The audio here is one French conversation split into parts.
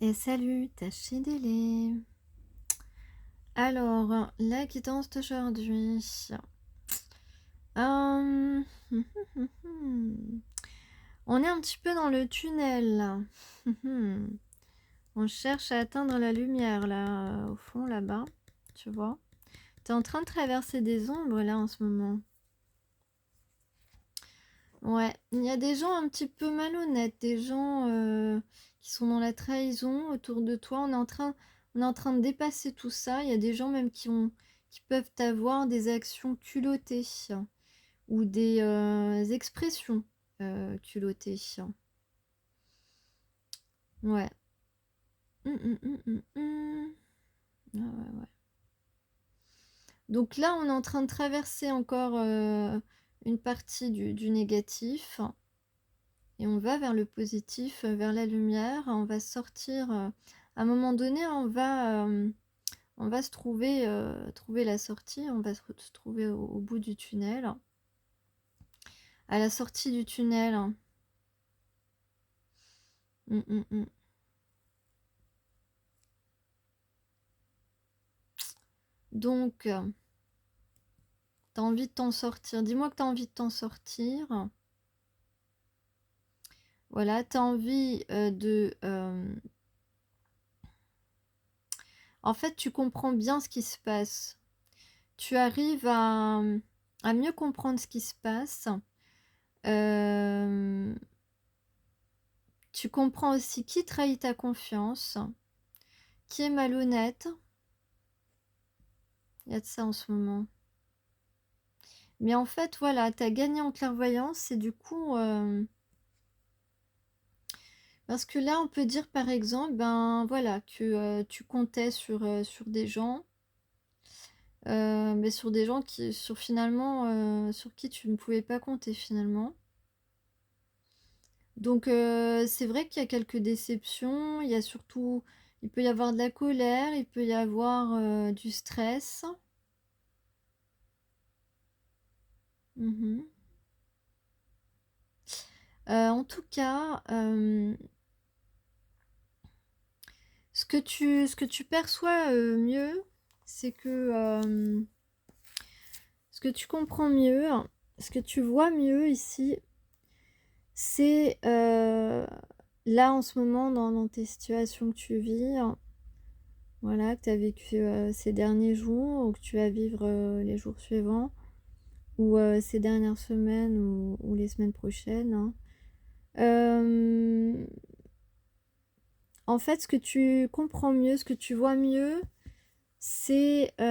Et salut, Tachidélé. Alors, la guidance d'aujourd'hui. Hum, hum, hum, hum. On est un petit peu dans le tunnel là. On cherche à atteindre la lumière là, au fond là-bas. Tu vois? T'es en train de traverser des ombres là en ce moment. Ouais, il y a des gens un petit peu malhonnêtes, des gens qui sont dans la trahison autour de toi. On est en train de dépasser tout ça. Il y a des gens même qui peuvent avoir des actions culottées ou des expressions culottées. Ouais. Ah ouais, ouais. Donc là, on est en train de traverser encore une partie du négatif. Et on va vers le positif, vers la lumière. On va sortir. À un moment donné, on va se trouver la sortie. On va se trouver au bout du tunnel. À la sortie du tunnel. Donc, t'as envie de t'en sortir. Dis-moi que t'as envie de t'en sortir. Voilà, t'as envie de... En fait, tu comprends bien ce qui se passe. Tu arrives à mieux comprendre ce qui se passe. Tu comprends aussi qui trahit ta confiance, qui est malhonnête. Il y a de ça en ce moment. Mais en fait, voilà, tu as gagné en clairvoyance et du coup... parce que là, on peut dire par exemple, ben voilà, que tu comptais sur des gens, mais sur des gens qui, sur finalement, sur qui tu ne pouvais pas compter finalement. Donc c'est vrai qu'il y a quelques déceptions, il y a surtout, il peut y avoir de la colère, il peut y avoir du stress. En tout cas, ce que tu perçois mieux, c'est que ce que tu comprends mieux, ce que tu vois mieux ici, c'est là en ce moment dans tes situations que tu vis, voilà, que tu as vécu ces derniers jours ou que tu vas vivre les jours suivants ou ces dernières semaines ou les semaines prochaines. En fait, ce que tu comprends mieux, ce que tu vois mieux, c'est... tu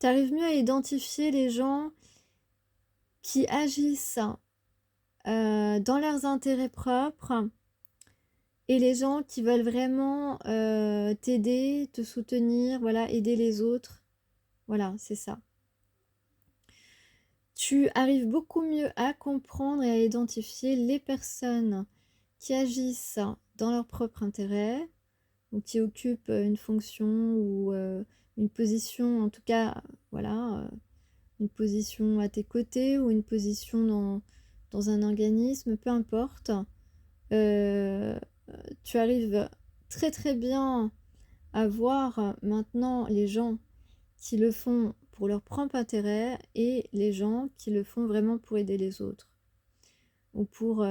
arrives mieux à identifier les gens qui agissent dans leurs intérêts propres et les gens qui veulent vraiment t'aider, te soutenir, voilà, aider les autres. Voilà, c'est ça. Tu arrives beaucoup mieux à comprendre et à identifier les personnes qui agissent dans leur propre intérêt, ou qui occupent une fonction ou une position, en tout cas, voilà, une position à tes côtés ou une position dans un organisme, peu importe. Tu arrives très très bien à voir maintenant les gens qui le font pour leur propre intérêt et les gens qui le font vraiment pour aider les autres ou pour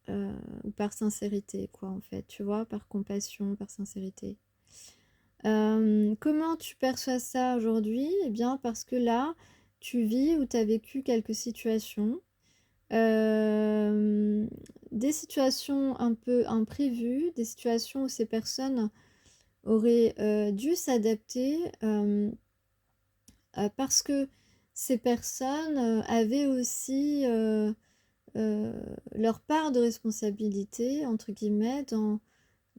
ou par sincérité, quoi, en fait, tu vois, par compassion, par sincérité. Comment tu perçois ça aujourd'hui? Eh bien, parce que là, tu vis ou tu as vécu quelques situations, des situations un peu imprévues, des situations où ces personnes auraient dû s'adapter parce que ces personnes avaient aussi leur part de responsabilité, entre guillemets, dans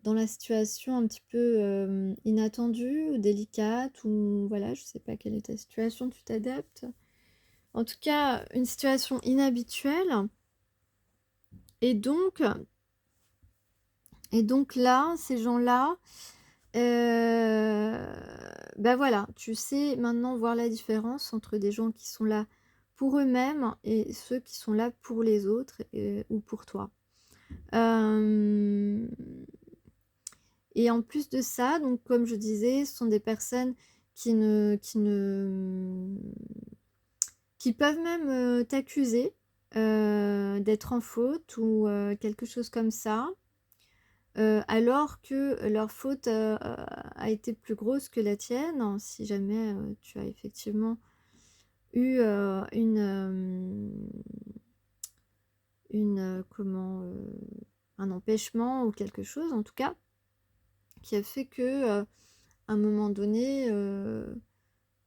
la situation un petit peu inattendue ou délicate, ou voilà, je sais pas quelle est ta situation, tu t'adaptes. En tout cas, une situation inhabituelle. Et donc, là, ces gens-là, bah voilà, tu sais maintenant voir la différence entre des gens qui sont là pour eux-mêmes et ceux qui sont là pour les autres ou pour toi. Hem Et en plus de ça, donc comme je disais, ce sont des personnes qui peuvent même, t'accuser, d'être en faute ou quelque chose comme ça, alors que leur faute, a été plus grosse que la tienne. Hein, si jamais, tu as effectivement eu, comment, un empêchement ou quelque chose en tout cas, qui a fait que, à un moment donné,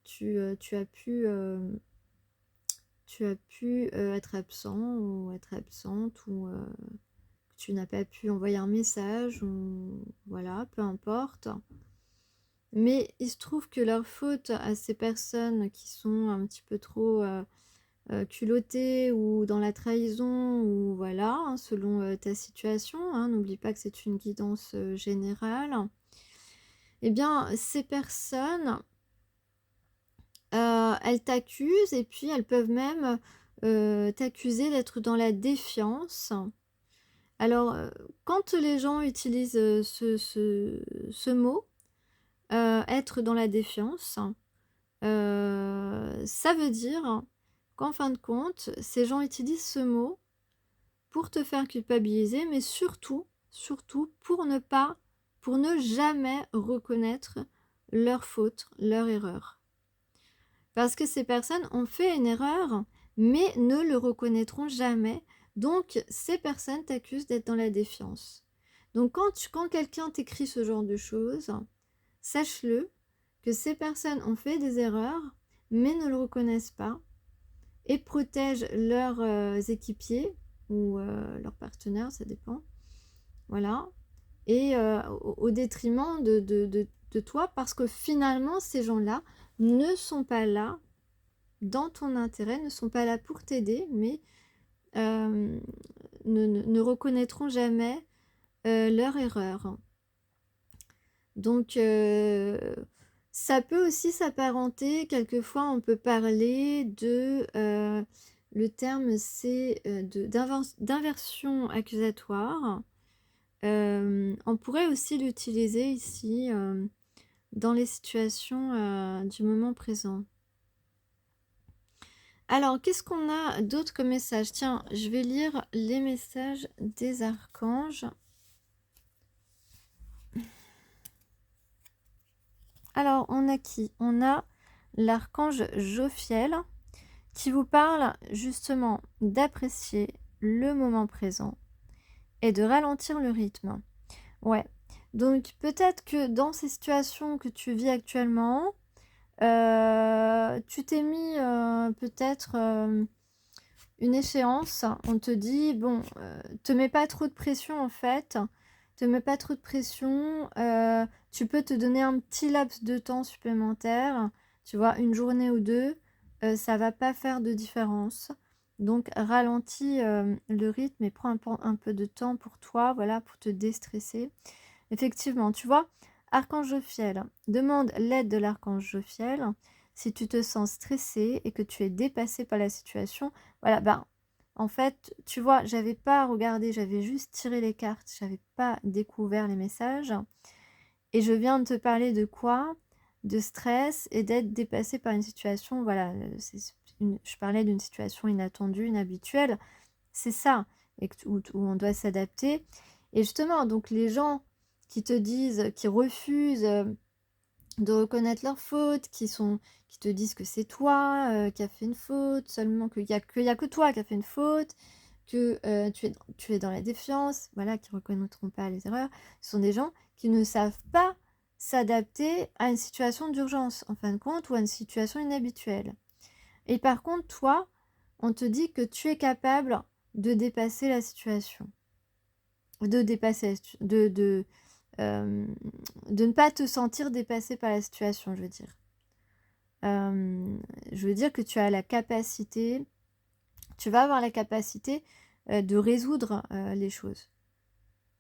tu as pu, être absent ou être absente ou que tu n'as pas pu envoyer un message ou voilà, peu importe. Mais il se trouve que leur faute à ces personnes qui sont un petit peu trop, culottées ou dans la trahison ou voilà, hein, selon, ta situation, hein, n'oublie pas que c'est une guidance, générale. Eh bien, ces personnes, elles t'accusent et puis elles peuvent même, t'accuser d'être dans la défiance. Alors, quand les gens utilisent, ce mot, être dans la défiance, ça veut dire qu'en fin de compte, ces gens utilisent ce mot pour te faire culpabiliser, mais surtout, surtout pour ne jamais reconnaître leur faute, leur erreur. Parce que ces personnes ont fait une erreur, mais ne le reconnaîtront jamais. Donc, ces personnes t'accusent d'être dans la défiance. Donc, quand quelqu'un t'écrit ce genre de choses, sache-le que ces personnes ont fait des erreurs, mais ne le reconnaissent pas et protègent leurs équipiers ou leurs partenaires, ça dépend. Voilà. Et au détriment de toi, parce que finalement, ces gens-là ne sont pas là dans ton intérêt, ne sont pas là pour t'aider, mais ne reconnaîtront jamais leur erreur. Donc, ça peut aussi s'apparenter, quelquefois on peut parler de, le terme c'est d'inversion accusatoire. On pourrait aussi l'utiliser ici dans les situations du moment présent. Alors, qu'est-ce qu'on a d'autre comme message? Tiens, je vais lire les messages des archanges. Alors, on a qui? On a l'archange Jophiel qui vous parle justement d'apprécier le moment présent et de ralentir le rythme. Ouais. Donc, peut-être que dans ces situations que tu vis actuellement, tu t'es mis peut-être une échéance. On te dit, bon, te mets pas trop de pression en fait. Te mets pas trop de pression. Tu peux te donner un petit laps de temps supplémentaire. Tu vois, une journée ou deux, ça va pas faire de différence. Donc, ralentis le rythme et prends un peu de temps pour toi, voilà, pour te déstresser. Effectivement, tu vois, Archange Jophiel, demande l'aide de l'archange Jophiel si tu te sens stressé et que tu es dépassé par la situation. Voilà, ben, en fait, tu vois, j'avais pas regardé, j'avais juste tiré les cartes, j'avais pas découvert les messages. Et je viens de te parler de quoi? De stress et d'être dépassé par une situation, voilà, je parlais d'une situation inattendue, inhabituelle, c'est ça, et où on doit s'adapter. Et justement, donc les gens qui te disent, qui refusent de reconnaître leur faute, qui te disent que c'est toi qui as fait une faute, seulement qu'il y a que toi qui as fait une faute, que tu es dans la défiance, voilà, qui ne reconnaîtront pas les erreurs. Ce sont des gens qui ne savent pas s'adapter à une situation d'urgence, en fin de compte, ou à une situation inhabituelle. Et par contre, toi, on te dit que tu es capable de dépasser la situation. De dépasser, de ne pas te sentir dépassé par la situation, je veux dire. Je veux dire que tu as la capacité, tu vas avoir la capacité de résoudre les choses,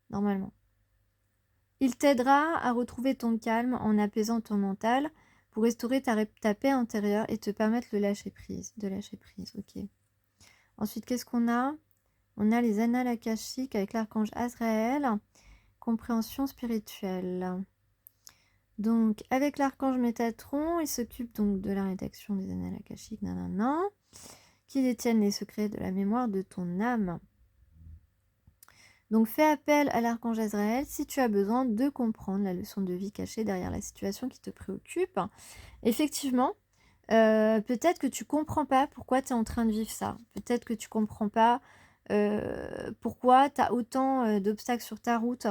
normalement. Il t'aidera à retrouver ton calme en apaisant ton mental pour restaurer ta paix intérieure et te permettre de lâcher prise. Ok. Ensuite, qu'est-ce qu'on a? On a les annales akashiques avec l'archange Azraël, compréhension spirituelle. Donc, avec l'archange Métatron, il s'occupe donc de la rédaction des annales akashiques, nanana, qui détiennent les secrets de la mémoire de ton âme. Donc, fais appel à l'archange Azraël si tu as besoin de comprendre la leçon de vie cachée derrière la situation qui te préoccupe. Effectivement, peut-être que tu comprends pas pourquoi tu es en train de vivre ça. Peut-être que tu comprends pas pourquoi tu as autant d'obstacles sur ta route.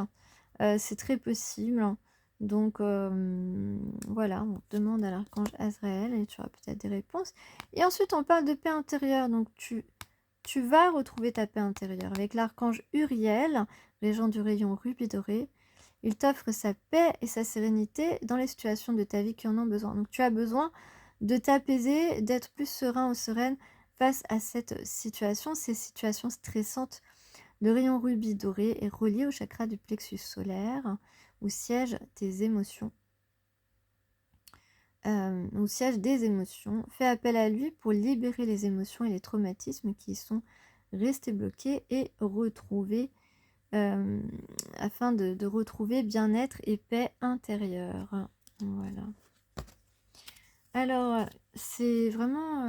C'est très possible. Donc, voilà, on demande à l'archange Azraël et tu auras peut-être des réponses. Et ensuite, on parle de paix intérieure. Donc, tu vas retrouver ta paix intérieure avec l'archange Uriel, régent du rayon rubis doré. Il t'offre sa paix et sa sérénité dans les situations de ta vie qui en ont besoin. Donc, tu as besoin de t'apaiser, d'être plus serein ou sereine face à cette situation, ces situations stressantes. Le rayon rubis doré est relié au chakra du plexus solaire, où siègent tes émotions. Où siège des émotions. Fais appel à lui pour libérer les émotions et les traumatismes qui sont restés bloqués et retrouver, afin de retrouver bien-être et paix intérieure. Voilà. Alors, c'est vraiment...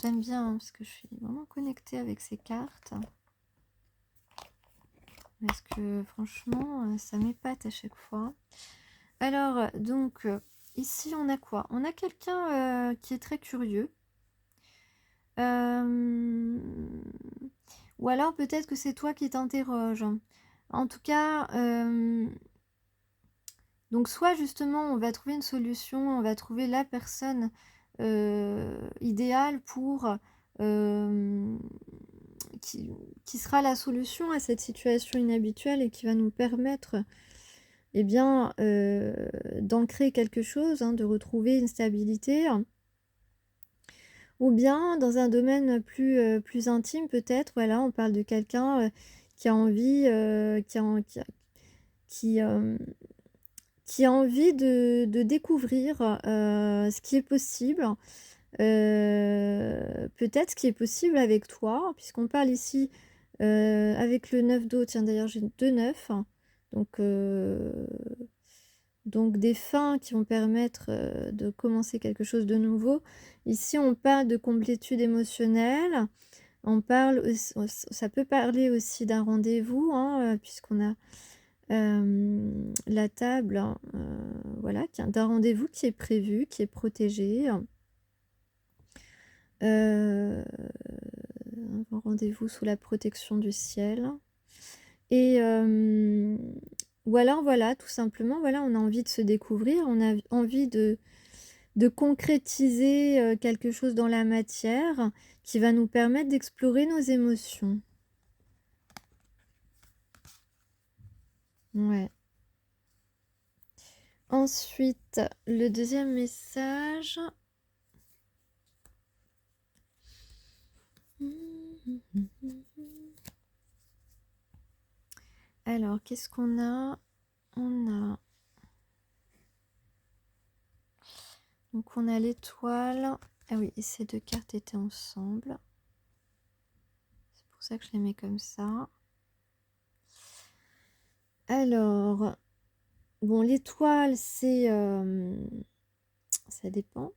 j'aime bien, hein, parce que je suis vraiment connectée avec ces cartes. Parce que franchement, ça m'épate à chaque fois. Alors, donc, ici, on a quoi? On a quelqu'un qui est très curieux. Ou alors, peut-être que c'est toi qui t'interroges. En tout cas, donc soit justement, on va trouver une solution, on va trouver la personne idéale pour... qui sera la solution à cette situation inhabituelle et qui va nous permettre eh bien, d'ancrer quelque chose, hein, de retrouver une stabilité. Ou bien dans un domaine plus intime peut-être, voilà, on parle de quelqu'un qui a envie, qui, qui a envie de découvrir ce qui est possible. Peut-être ce qui est possible avec toi, puisqu'on parle ici avec le 9 d'eau. Tiens, d'ailleurs, j'ai 2 9. Donc des fins qui vont permettre de commencer quelque chose de nouveau. Ici, on parle de complétude émotionnelle. On parle, ça peut parler aussi d'un rendez-vous, hein, puisqu'on a la table, hein, voilà, d'un rendez-vous qui est prévu, qui est protégé. Un rendez-vous sous la protection du ciel. Et ou alors, voilà, tout simplement, voilà, on a envie de se découvrir, on a envie de concrétiser quelque chose dans la matière qui va nous permettre d'explorer nos émotions. Ouais. Ensuite, le deuxième message. Alors, qu'est-ce qu'on a? On a... Donc, on a l'étoile. Ah oui, et ces deux cartes étaient ensemble. C'est pour ça que je les mets comme ça. Alors, bon, l'étoile, c'est... ça dépend.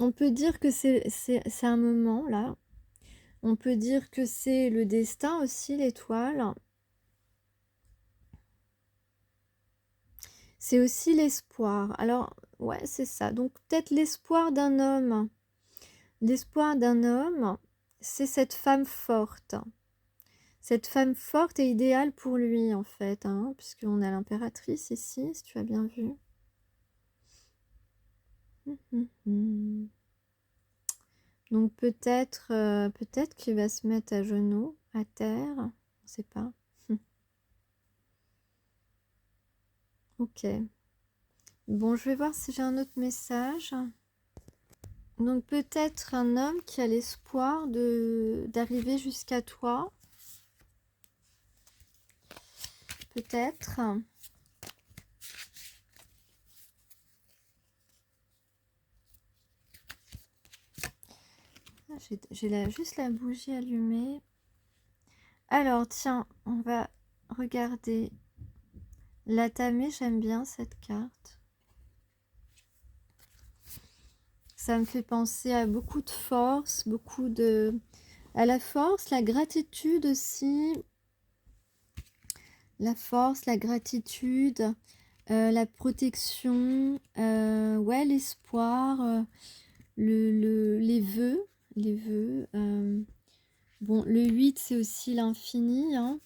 On peut dire que c'est un moment, là. On peut dire que c'est le destin aussi, l'étoile. C'est aussi l'espoir. Alors, ouais, c'est ça. Donc, peut-être l'espoir d'un homme. L'espoir d'un homme, c'est cette femme forte. Cette femme forte est idéale pour lui, en fait, hein, puisqu'on a l'impératrice ici, si tu as bien vu. Donc peut-être qu'il va se mettre à genoux, à terre, on ne sait pas. Ok. Bon, je vais voir si j'ai un autre message. Donc peut-être un homme qui a l'espoir d'arriver jusqu'à toi. Peut-être. J'ai juste la bougie allumée. Alors, tiens, on va regarder l'Atame. J'aime bien cette carte. Ça me fait penser à beaucoup de force, à la force, la gratitude aussi. La force, la gratitude, la protection, ouais, l'espoir, les vœux. Bon, le 8, c'est aussi l'infini, hein.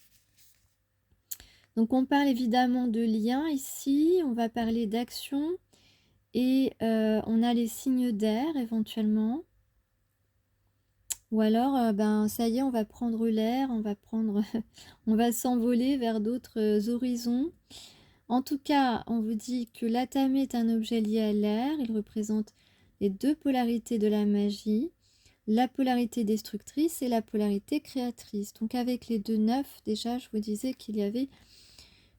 Donc, on parle évidemment de liens ici. On va parler d'action. Et on a les signes d'air, éventuellement. Ou alors, ben, ça y est, on va prendre l'air. On va s'envoler vers d'autres horizons. En tout cas, on vous dit que l'Atame est un objet lié à l'air. Il représente les deux polarités de la magie. La polarité destructrice et la polarité créatrice. Donc avec les deux neufs, déjà, je vous disais qu'il y avait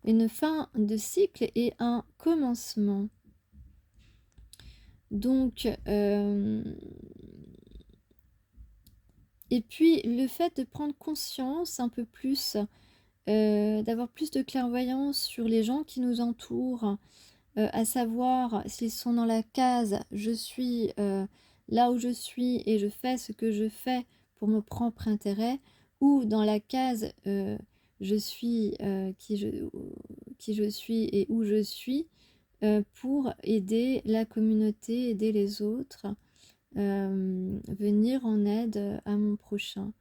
une fin de cycle et un commencement. Donc, et puis le fait de prendre conscience un peu plus, d'avoir plus de clairvoyance sur les gens qui nous entourent, à savoir s'ils sont dans la case « je suis là où je suis et je fais ce que je fais pour mon propre intérêt » ou dans la case je suis qui je suis et où je suis pour aider la communauté, aider les autres, venir en aide à mon prochain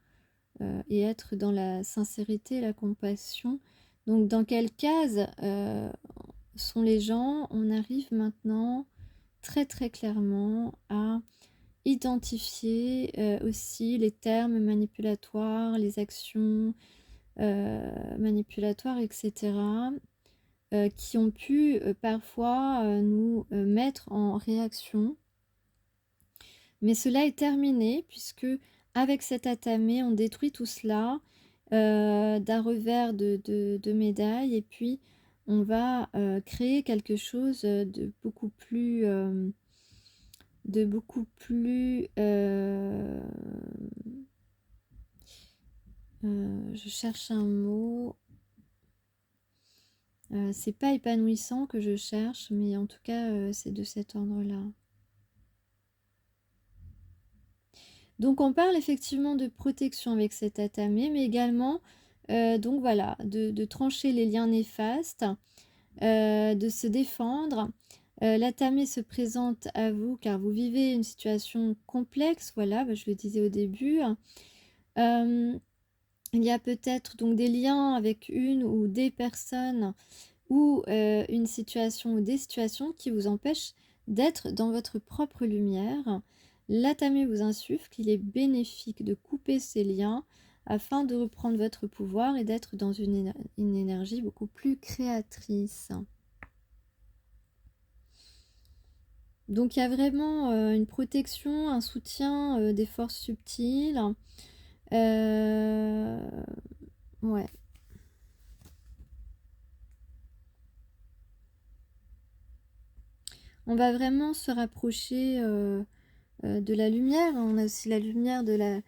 et être dans la sincérité et la compassion. Donc dans quelle case sont les gens? On arrive maintenant très très clairement à identifier aussi les termes manipulatoires, les actions manipulatoires, etc. Qui ont pu parfois nous mettre en réaction. Mais cela est terminé puisque avec cet Atame, on détruit tout cela d'un revers de médaille et puis on va créer quelque chose de beaucoup plus je cherche un mot. C'est pas épanouissant que je cherche, mais en tout cas, c'est de cet ordre-là. Donc, on parle effectivement de protection avec cet Atame, mais également, donc voilà, de trancher les liens néfastes, de se défendre. L'Atame se présente à vous car vous vivez une situation complexe, voilà, je le disais au début. Il y a peut-être donc des liens avec une ou des personnes ou une situation ou des situations qui vous empêchent d'être dans votre propre lumière. L'Atame vous insuffle qu'il est bénéfique de couper ces liens afin de reprendre votre pouvoir et d'être dans une énergie beaucoup plus créatrice. Donc il y a vraiment une protection, un soutien des forces subtiles. Ouais. On va vraiment se rapprocher de la lumière. On a aussi la lumière de la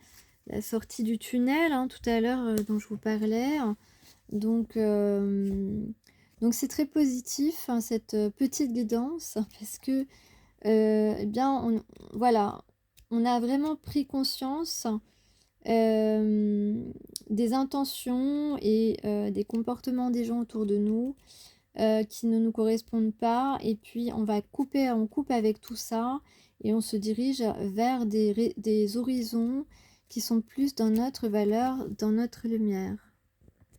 sortie du tunnel, hein, tout à l'heure dont je vous parlais. Donc c'est très positif, hein, cette petite guidance, parce que eh bien, voilà, on a vraiment pris conscience des intentions et des comportements des gens autour de nous qui ne nous correspondent pas. Et puis, on coupe avec tout ça et on se dirige vers des horizons qui sont plus dans notre valeur, dans notre lumière.